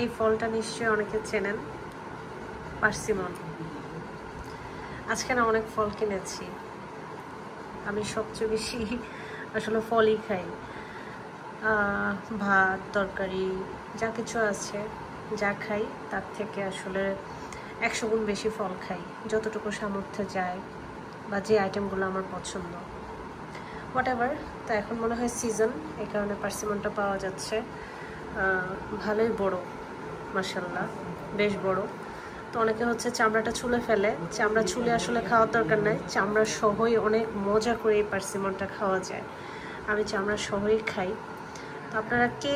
এই ফলটা নিশ্চয়ই অনেকে চেনেন, পার্সিমন। আজকে না অনেক ফল কিনেছি। আমি সবচেয়ে বেশি আসলে ফলই খাই। ভাত তরকারি যা কিছু আছে, যা খাই তার থেকে আসলে 100 গুণ বেশি ফল খাই, যতটুকু সামর্থ্যে যায় বা যে আইটেমগুলো আমার পছন্দ, হোয়াট এভার। তো এখন মনে হয় সিজন, এই কারণে পার্সিমনটা পাওয়া যাচ্ছে। ভালোই বড়, মাশাআল্লাহ, বেশ বড়। তো অনেকে হচ্ছে চামড়াটা ছুলে ফেলে, চামড়া ছুলে আসলে খাওয়ার দরকার নাই, চামড়া সহই অনেক মজা করে এই পার্সিমনটা খাওয়া যায়। আমি চামড়া সহই খাই। তো আপনারা কে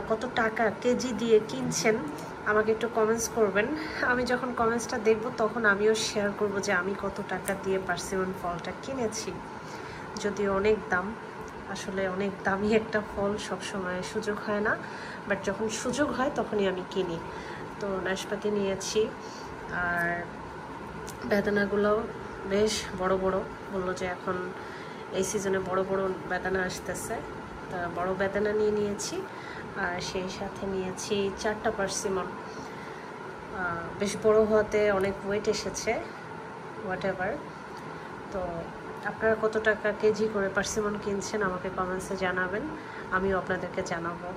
কত টাকা কেজি দিয়ে কিনছেন আমাকে একটু কমেন্টস করবেন। আমি যখন কমেন্টসটা দেখব তখন আমিও শেয়ার করব যে আমি কত টাকা দিয়ে পার্সিমন ফলটা কিনেছি। যদিও অনেক দাম, আসলে অনেক দামি একটা ফল, সবসময় সুযোগ হয় না, বাট যখন সুযোগ হয় তখনই আমি কিনি। তো নাশপাতি নিয়েছি, আর বেদানাগুলো বেশ বড় বড়, বললো যে এখন এই সিজনে বড় বড় বেদানা আসতেছে, তা বড় বেদানা নিয়েছি। আর সেই সাথে নিয়েছি 4টা পার্সিমন। বেশ বড় হওয়াতে অনেক ওয়েট এসেছে, হোয়াট এভার। তো আপনারা কত টাকা কেজি করে পার্সিমন কিনছেন আমাকে কমেন্টসে জানাবেন, আমিও আপনাদেরকে জানাবো।